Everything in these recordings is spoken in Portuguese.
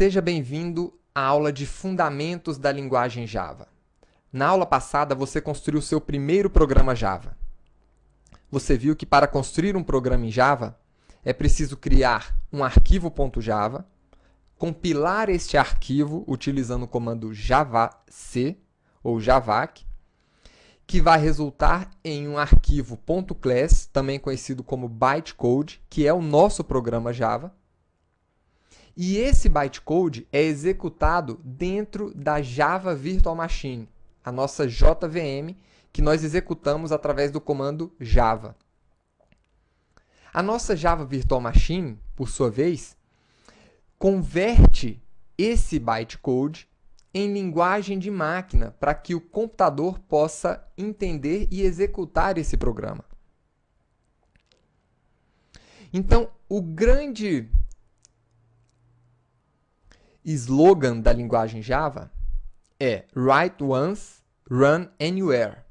Seja bem-vindo à aula de Fundamentos da Linguagem Java. Na aula passada, você construiu seu primeiro programa Java. Você viu que para construir um programa em Java, é preciso criar um arquivo.java, compilar este arquivo utilizando o comando javac ou javac, que vai resultar em um arquivo .class, também conhecido como bytecode, que é o nosso programa Java. E esse bytecode é executado dentro da Java Virtual Machine, a nossa JVM, que nós executamos através do comando java. A nossa Java Virtual Machine, por sua vez, converte esse bytecode em linguagem de máquina para que o computador possa entender e executar esse programa. Então, o grande slogan da linguagem Java é Write Once, Run Anywhere,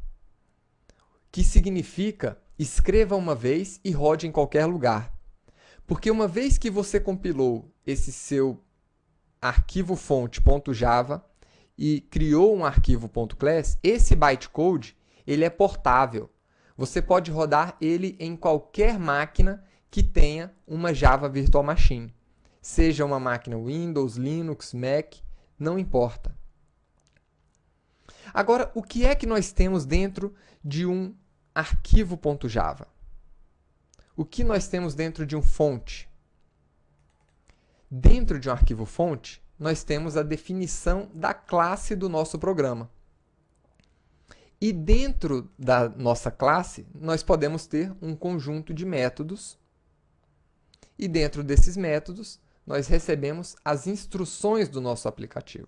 que significa escreva uma vez e rode em qualquer lugar. Porque uma vez que você compilou esse seu arquivo fonte.java e criou um arquivo .class, esse bytecode ele é portável. Você pode rodar ele em qualquer máquina que tenha uma Java Virtual Machine. Seja uma máquina Windows, Linux, Mac, não importa. Agora, o que é que nós temos dentro de um arquivo.java? O que nós temos dentro de um fonte? Dentro de um arquivo fonte, nós temos a definição da classe do nosso programa. E dentro da nossa classe, nós podemos ter um conjunto de métodos. E dentro desses métodos, nós recebemos as instruções do nosso aplicativo.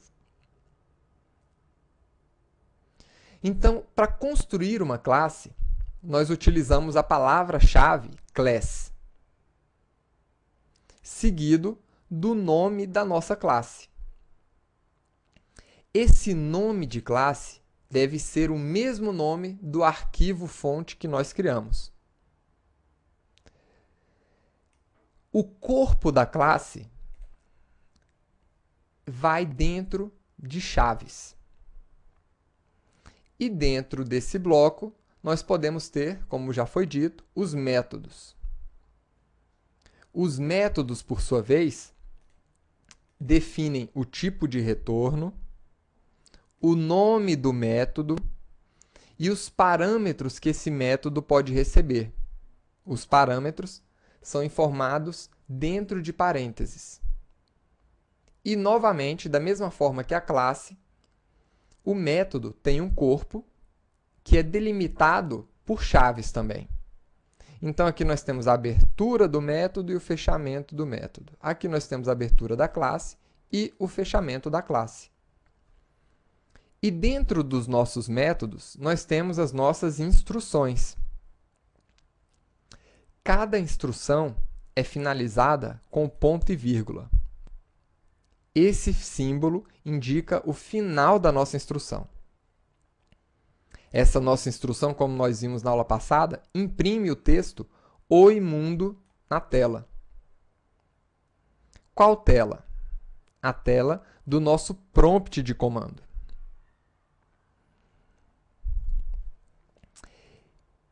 Então, para construir uma classe, nós utilizamos a palavra-chave class, seguido do nome da nossa classe. Esse nome de classe deve ser o mesmo nome do arquivo fonte que nós criamos. O corpo da classe vai dentro de chaves. E dentro desse bloco, nós podemos ter, como já foi dito, os métodos. Os métodos, por sua vez, definem o tipo de retorno, o nome do método e os parâmetros que esse método pode receber. Os parâmetros são informados dentro de parênteses. E, novamente, da mesma forma que a classe, o método tem um corpo que é delimitado por chaves também. Então, aqui nós temos a abertura do método e o fechamento do método. Aqui nós temos a abertura da classe e o fechamento da classe. E dentro dos nossos métodos, nós temos as nossas instruções. Cada instrução é finalizada com ponto e vírgula. Esse símbolo indica o final da nossa instrução. Essa nossa instrução, como nós vimos na aula passada, imprime o texto Oi Mundo na tela. Qual tela? A tela do nosso prompt de comando.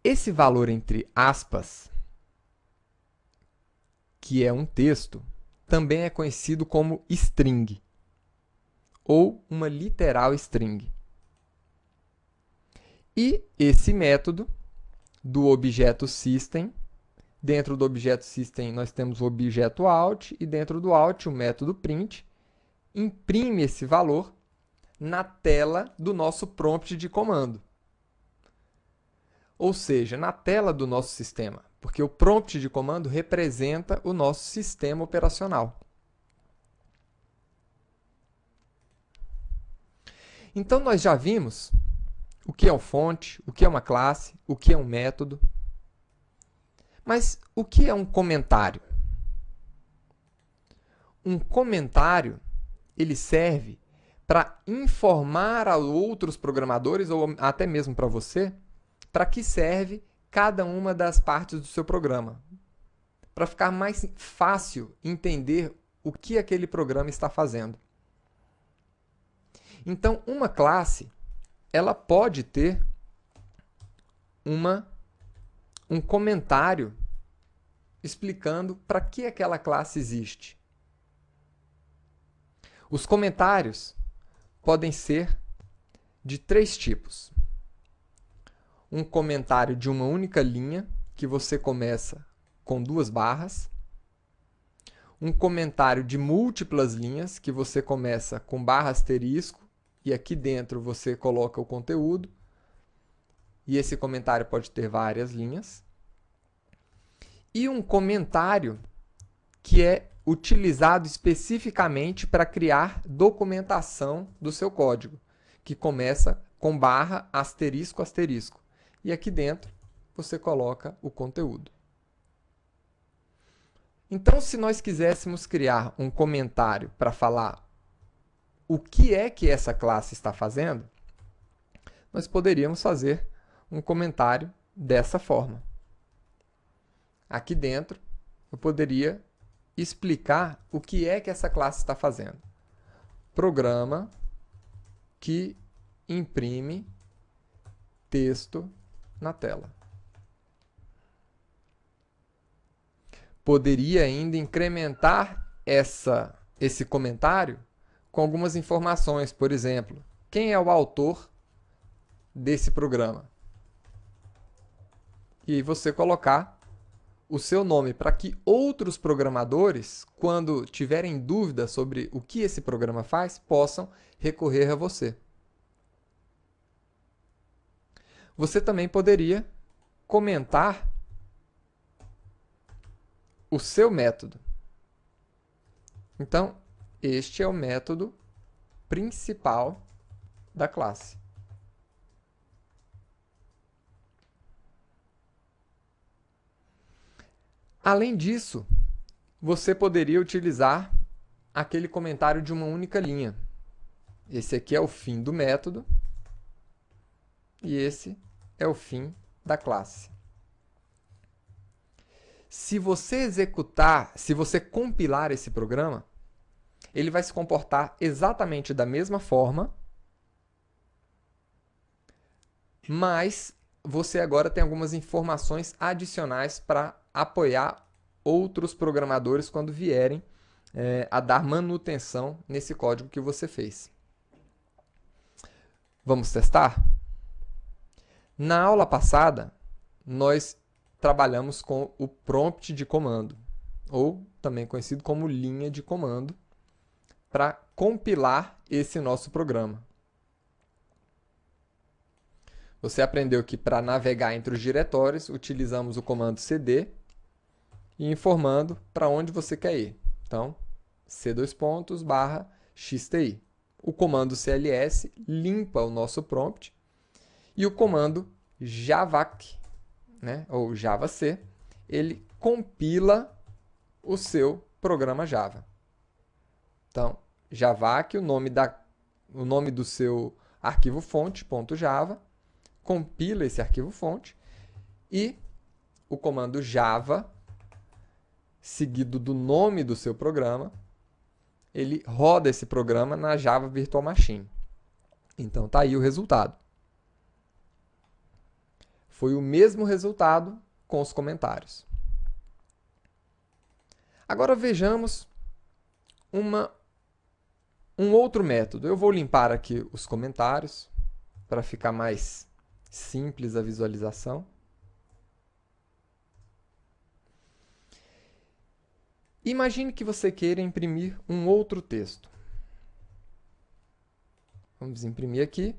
Esse valor entre aspas, que é um texto, também é conhecido como string, ou uma literal string. E esse método do objeto system, dentro do objeto system nós temos o objeto out, e dentro do out o método print, imprime esse valor na tela do nosso prompt de comando. Ou seja, na tela do nosso sistema, porque o prompt de comando representa o nosso sistema operacional. Então, nós já vimos o que é um fonte, o que é uma classe, o que é um método. Mas o que é um comentário? Um comentário, ele serve para informar a outros programadores, ou até mesmo para você, para que serve cada uma das partes do seu programa. Para ficar mais fácil entender o que aquele programa está fazendo. Então, uma classe, ela pode ter um comentário explicando para que aquela classe existe. Os comentários podem ser de 3 tipos. Um comentário de uma única linha, que você começa com 2 barras. Um comentário de múltiplas linhas, que você começa com barra asterisco, e aqui dentro você coloca o conteúdo. E esse comentário pode ter várias linhas. E um comentário que é utilizado especificamente para criar documentação do seu código, que começa com barra, asterisco, asterisco. E aqui dentro você coloca o conteúdo. Então, se nós quiséssemos criar um comentário para falar o que é que essa classe está fazendo, nós poderíamos fazer um comentário dessa forma. Aqui dentro, eu poderia explicar o que é que essa classe está fazendo. Programa que imprime texto na tela. Poderia ainda incrementar esse comentário com algumas informações. Por exemplo, quem é o autor desse programa? E você colocar o seu nome para que outros programadores, quando tiverem dúvida sobre o que esse programa faz, possam recorrer a você. Você também poderia comentar o seu método. Então, este é o método principal da classe. Além disso, você poderia utilizar aquele comentário de uma única linha. Esse aqui é o fim do método e esse é o fim da classe. Se você compilar esse programa, ele vai se comportar exatamente da mesma forma, mas você agora tem algumas informações adicionais para apoiar outros programadores quando vierem a dar manutenção nesse código que você fez. Vamos testar? Na aula passada, nós trabalhamos com o prompt de comando, ou também conhecido como linha de comando, para compilar esse nosso programa. Você aprendeu que para navegar entre os diretórios, utilizamos o comando cd e informando para onde você quer ir. Então, c:/xti. O comando cls limpa o nosso prompt e o comando javac, ou javac, ele compila o seu programa Java. Então, javac, o nome do seu arquivo fonte, .java, compila esse arquivo fonte e o comando java, seguido do nome do seu programa, ele roda esse programa na Java Virtual Machine. Então, está aí o resultado. Foi o mesmo resultado com os comentários. Agora vejamos um outro método. Eu vou limpar aqui os comentários para ficar mais simples a visualização. Imagine que você queira imprimir um outro texto. Vamos imprimir aqui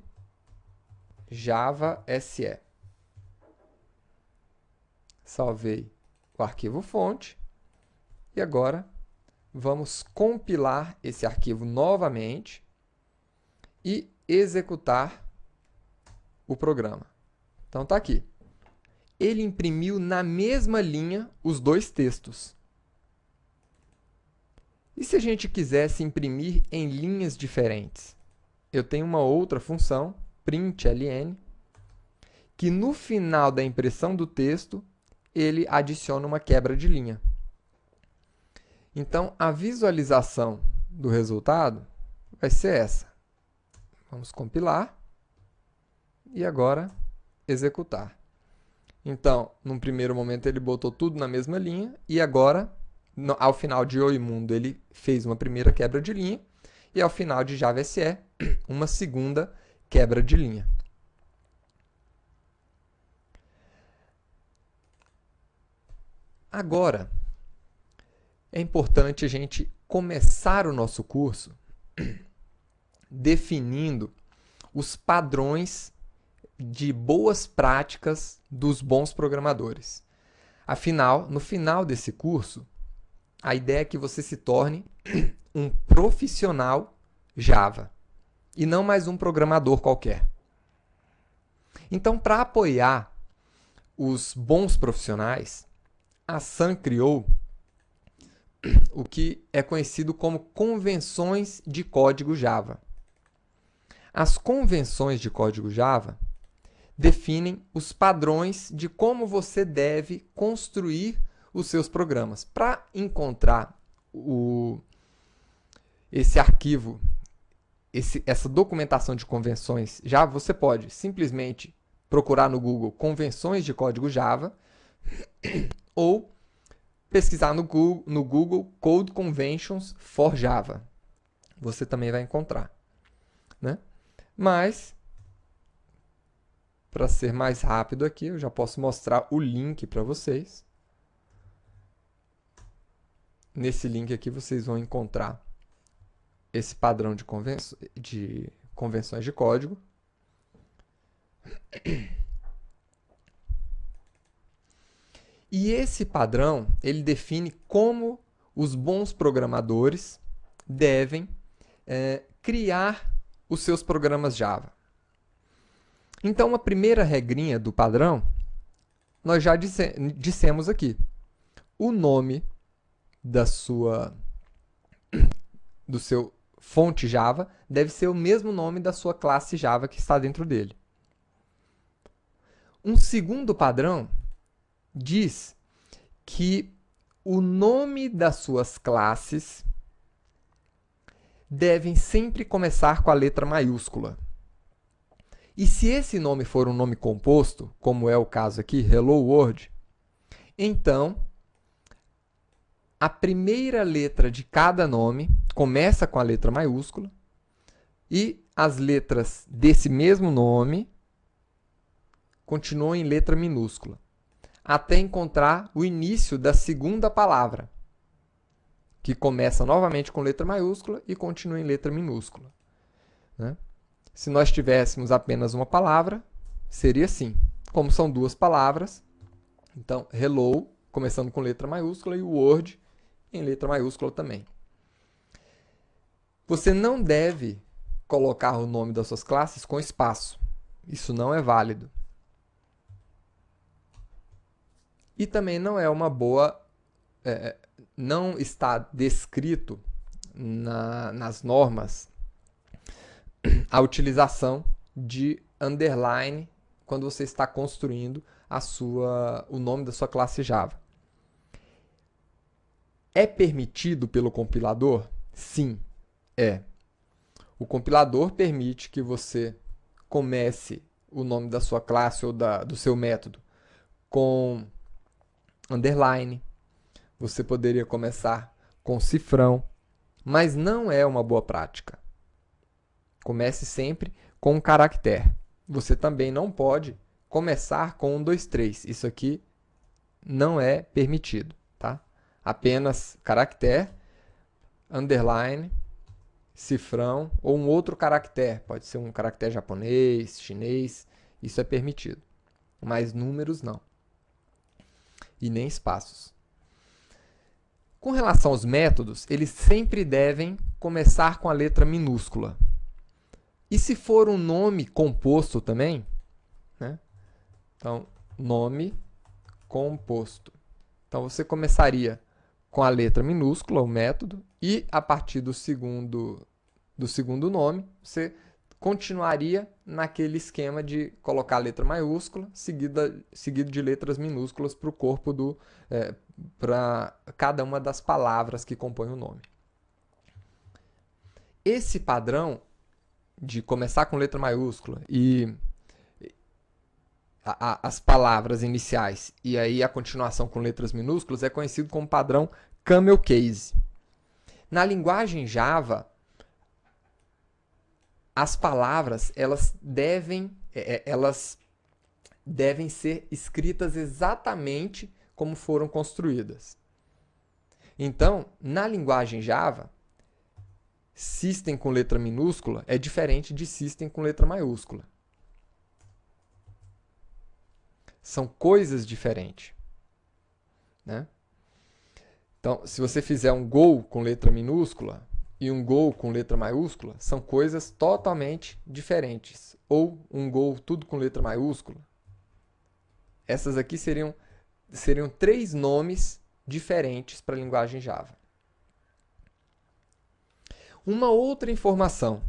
Java SE. Salvei o arquivo fonte e agora vamos compilar esse arquivo novamente e executar o programa. Então está aqui. Ele imprimiu na mesma linha os 2 textos. E se a gente quisesse imprimir em linhas diferentes? Eu tenho uma outra função, println, que no final da impressão do texto, ele adiciona uma quebra de linha. Então, a visualização do resultado vai ser essa. Vamos compilar e agora executar. Então, num primeiro momento ele botou tudo na mesma linha e agora, ao final de Oi Mundo, ele fez uma primeira quebra de linha e ao final de Java SE, uma segunda quebra de linha. Agora, é importante a gente começar o nosso curso definindo os padrões de boas práticas dos bons programadores. Afinal, no final desse curso, a ideia é que você se torne um profissional Java e não mais um programador qualquer. Então, para apoiar os bons profissionais, a Sun criou o que é conhecido como convenções de código Java. As convenções de código Java definem os padrões de como você deve construir os seus programas. Para encontrar esse arquivo, essa documentação de convenções Java, você pode simplesmente procurar no Google convenções de código Java ou pesquisar no Google Code Conventions for Java. Você também vai encontrar, né? Mas, para ser mais rápido aqui, eu já posso mostrar o link para vocês. Nesse link aqui vocês vão encontrar esse padrão de convenções de código. E esse padrão, ele define como os bons programadores devem criar os seus programas Java. Então, a primeira regrinha do padrão, nós já dissemos aqui. O nome do seu fonte Java deve ser o mesmo nome da sua classe Java que está dentro dele. Um segundo padrão diz que o nome das suas classes devem sempre começar com a letra maiúscula. E se esse nome for um nome composto, como é o caso aqui, Hello World, então a primeira letra de cada nome começa com a letra maiúscula e as letras desse mesmo nome continuam em letra minúscula, até encontrar o início da segunda palavra, que começa novamente com letra maiúscula e continua em letra minúscula, né? Se nós tivéssemos apenas uma palavra, seria assim. Como são duas palavras, então, hello, começando com letra maiúscula, e word em letra maiúscula também. Você não deve colocar o nome das suas classes com espaço. Isso não é válido. E também não é uma boa... não está descrito nas normas a utilização de underline quando você está construindo o nome da sua classe Java. É permitido pelo compilador? Sim, é. O compilador permite que você comece o nome da sua classe ou do seu método com underline. Você poderia começar com cifrão, mas não é uma boa prática. Comece sempre com um caractere. Você também não pode começar com 1, 2, 3. Isso aqui não é permitido, tá? Apenas caractere, underline, cifrão ou um outro caractere. Pode ser um caractere japonês, chinês. Isso é permitido. Mas números não. E nem espaços. Com relação aos métodos, eles sempre devem começar com a letra minúscula. E se for um nome composto também, né? Então, nome composto. Então, você começaria com a letra minúscula, o método, e a partir do segundo nome, você continuaria naquele esquema de colocar a letra maiúscula seguido de letras minúsculas para o corpo para cada uma das palavras que compõem o nome. Esse padrão de começar com letra maiúscula e as palavras iniciais e aí a continuação com letras minúsculas é conhecido como padrão Camel Case. Na linguagem Java, as palavras elas devem ser escritas exatamente como foram construídas. Então, na linguagem Java, System com letra minúscula é diferente de System com letra maiúscula. São coisas diferentes, né? Então, se você fizer um Go com letra minúscula e um Go com letra maiúscula, são coisas totalmente diferentes. Ou um Go tudo com letra maiúscula. Essas aqui seriam 3 nomes diferentes para a linguagem Java. Uma outra informação.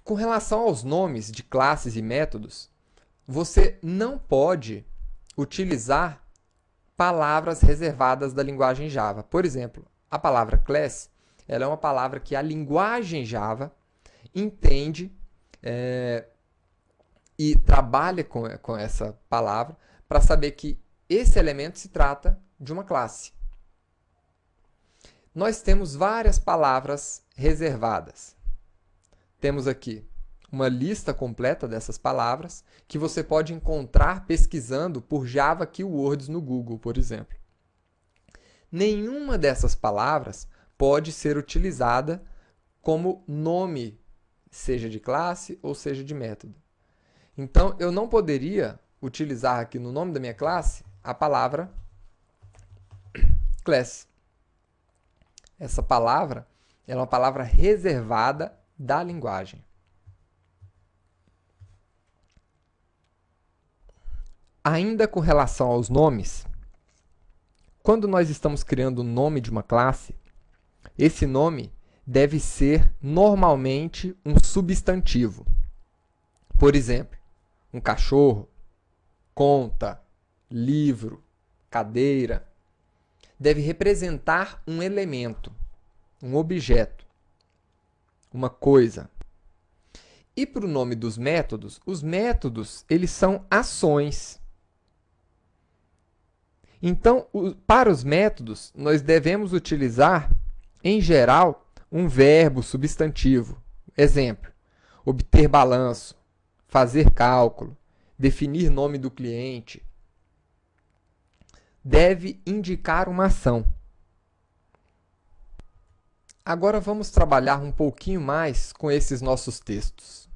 Com relação aos nomes de classes e métodos, você não pode utilizar palavras reservadas da linguagem Java. Por exemplo, a palavra class ela é uma palavra que a linguagem Java entende e trabalha com essa palavra para saber que esse elemento se trata de uma classe. Nós temos várias palavras reservadas. Temos aqui uma lista completa dessas palavras que você pode encontrar pesquisando por Java Keywords no Google, por exemplo. Nenhuma dessas palavras pode ser utilizada como nome, seja de classe ou seja de método. Então, eu não poderia utilizar aqui no nome da minha classe a palavra class. Essa palavra é uma palavra reservada da linguagem. Ainda com relação aos nomes, quando nós estamos criando o nome de uma classe, esse nome deve ser normalmente um substantivo. Por exemplo, um cachorro, conta, livro, cadeira. Deve representar um elemento, um objeto, uma coisa. E para o nome dos métodos, os métodos eles são ações. Então, para os métodos, nós devemos utilizar, em geral, um verbo substantivo. Exemplo, obter balanço, fazer cálculo, definir nome do cliente. Deve indicar uma ação. Agora vamos trabalhar um pouquinho mais com esses nossos textos.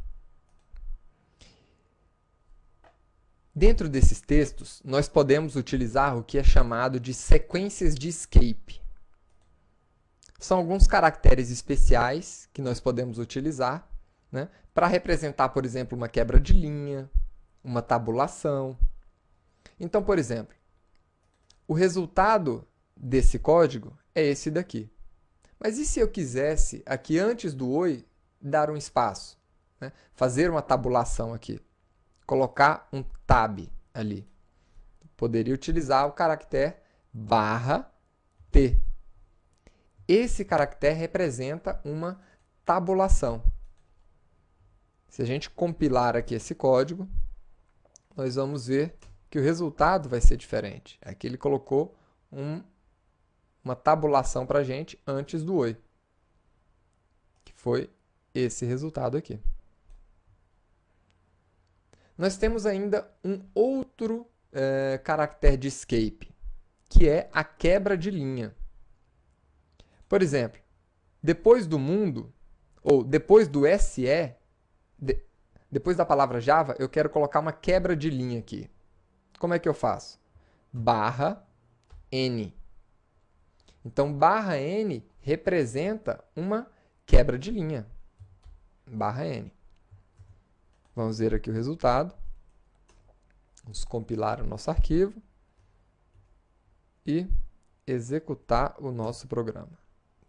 Dentro desses textos, nós podemos utilizar o que é chamado de sequências de escape. São alguns caracteres especiais que nós podemos utilizar, né, para representar, por exemplo, uma quebra de linha, uma tabulação. Então, por exemplo, o resultado desse código é esse daqui. Mas e se eu quisesse, aqui antes do oi, dar um espaço? Né? Fazer uma tabulação aqui. Colocar um tab ali. Poderia utilizar o caractere /t. Esse caractere representa uma tabulação. Se a gente compilar aqui esse código, nós vamos ver que o resultado vai ser diferente. Aqui ele colocou uma tabulação para a gente antes do oi, que foi esse resultado aqui. Nós temos ainda um outro caractere de escape, que é a quebra de linha. Por exemplo, depois do mundo, ou depois do SE, depois da palavra Java, eu quero colocar uma quebra de linha aqui. Como é que eu faço? /n. Então, /n representa uma quebra de linha. /n. Vamos ver aqui o resultado. Vamos compilar o nosso arquivo e executar o nosso programa.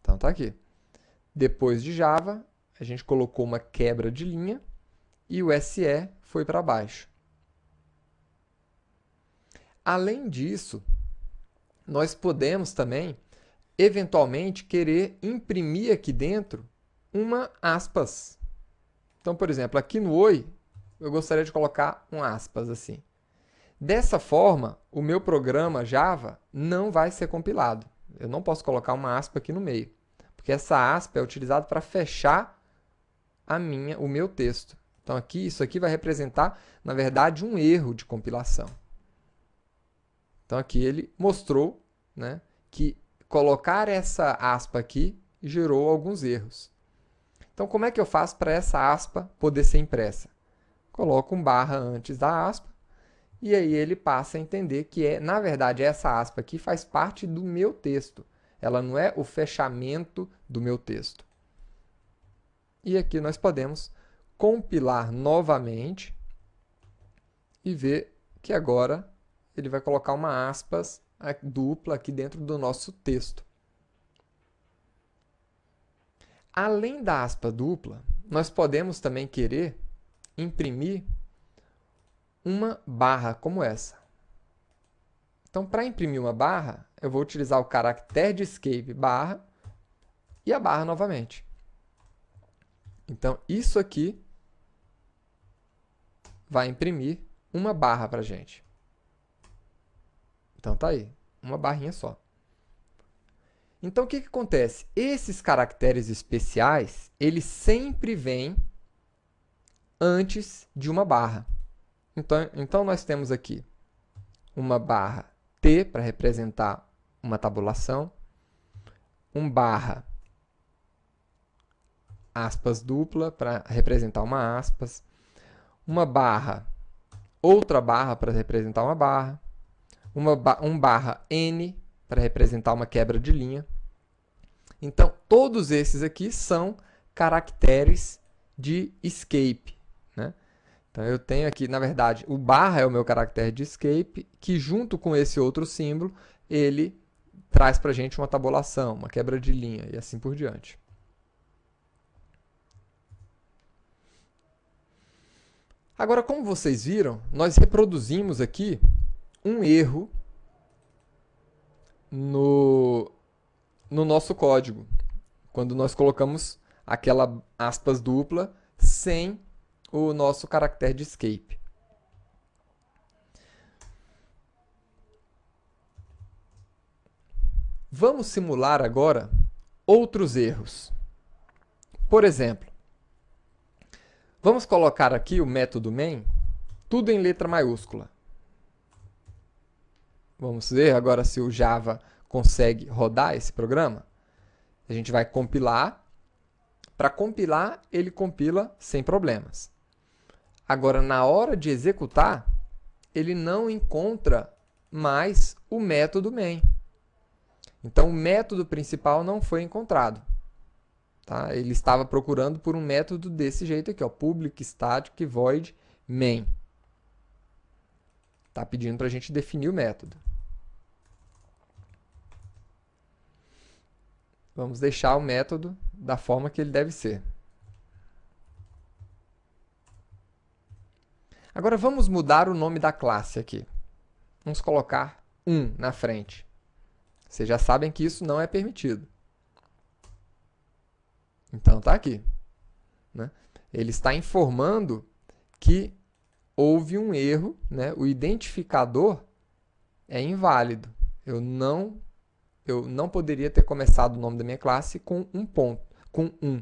Então, está aqui. Depois de Java, a gente colocou uma quebra de linha e o SE foi para baixo. Além disso, nós podemos também, eventualmente, querer imprimir aqui dentro uma aspas. Então, por exemplo, aqui no Oi, eu gostaria de colocar um aspas assim. Dessa forma, o meu programa Java não vai ser compilado. Eu não posso colocar uma aspa aqui no meio, porque essa aspa é utilizada para fechar o meu texto. Então, isso aqui vai representar, na verdade, um erro de compilação. Então, aqui ele mostrou, né, que colocar essa aspa aqui gerou alguns erros. Então, como é que eu faço para essa aspa poder ser impressa? Coloco um barra antes da aspa, e aí ele passa a entender que, na verdade, essa aspa aqui faz parte do meu texto. Ela não é o fechamento do meu texto. E aqui nós podemos compilar novamente e ver que agora ele vai colocar uma aspas dupla aqui dentro do nosso texto. Além da aspa dupla, nós podemos também querer imprimir uma barra como essa. Então, para imprimir uma barra, eu vou utilizar o caractere de escape barra e a barra novamente. Então, isso aqui vai imprimir uma barra para a gente. Então, tá aí, uma barrinha só. Então, o que acontece? Esses caracteres especiais, eles sempre vêm antes de uma barra. Então, nós temos aqui uma barra T para representar uma tabulação, um barra aspas dupla para representar uma aspas, uma barra, outra barra para representar uma barra, um barra N para representar uma quebra de linha. Então, todos esses aqui são caracteres de escape, né? Então, eu tenho aqui, na verdade, o barra é o meu caractere de escape, que junto com esse outro símbolo, ele traz para a gente uma tabulação, uma quebra de linha e assim por diante. Agora, como vocês viram, nós reproduzimos aqui um erro no nosso código, quando nós colocamos aquela aspas dupla sem o nosso caractere de escape. Vamos simular agora outros erros. Por exemplo, vamos colocar aqui o método main, tudo em letra maiúscula. Vamos ver agora se o Java consegue rodar esse programa. A gente vai compilar. Para compilar, ele compila sem problemas. Agora, na hora de executar, ele não encontra mais o método main. Então, o método principal não foi encontrado. Tá? Ele estava procurando por um método desse jeito aqui, ó, public static void main. Está pedindo para a gente definir o método. Vamos deixar o método da forma que ele deve ser. Agora vamos mudar o nome da classe aqui. Vamos colocar 1 na frente. Vocês já sabem que isso não é permitido. Então está aqui, né? Ele está informando que houve um erro, né? O identificador é inválido. Eu não poderia ter começado o nome da minha classe com um ponto, com 1.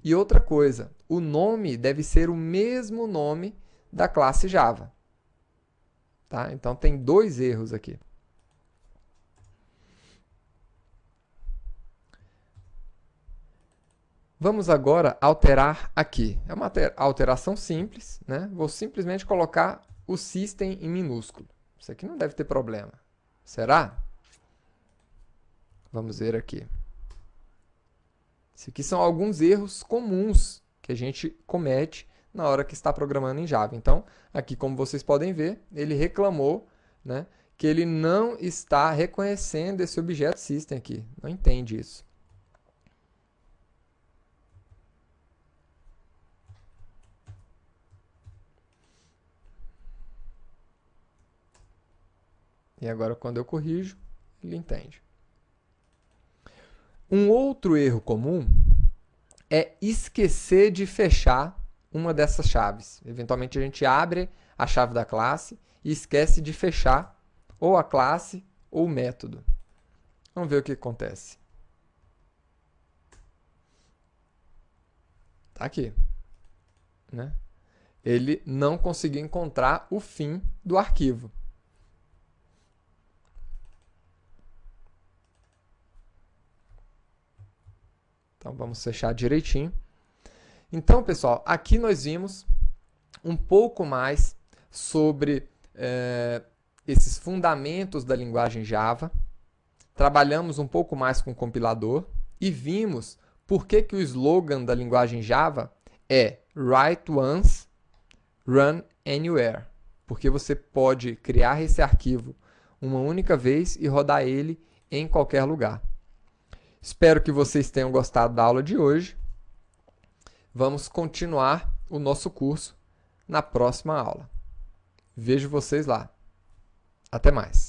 E outra coisa, o nome deve ser o mesmo nome da classe Java. Tá? Então, tem 2 erros aqui. Vamos agora alterar aqui. É uma alteração simples, né? Vou simplesmente colocar o system em minúsculo. Isso aqui não deve ter problema. Será? Vamos ver aqui. Esses aqui são alguns erros comuns que a gente comete na hora que está programando em Java. Então, aqui, como vocês podem ver, ele reclamou, né, que ele não está reconhecendo esse objeto system aqui. Não entende isso. E agora, quando eu corrijo, ele entende. Um outro erro comum é esquecer de fechar uma dessas chaves. Eventualmente, a gente abre a chave da classe e esquece de fechar ou a classe ou o método. Vamos ver o que acontece. Tá aqui, né? Ele não conseguiu encontrar o fim do arquivo. Então, vamos fechar direitinho. Então, pessoal, aqui nós vimos um pouco mais sobre esses fundamentos da linguagem Java. Trabalhamos um pouco mais com o compilador e vimos por que o slogan da linguagem Java é Write Once, Run Anywhere. Porque você pode criar esse arquivo uma única vez e rodar ele em qualquer lugar. Espero que vocês tenham gostado da aula de hoje. Vamos continuar o nosso curso na próxima aula. Vejo vocês lá. Até mais.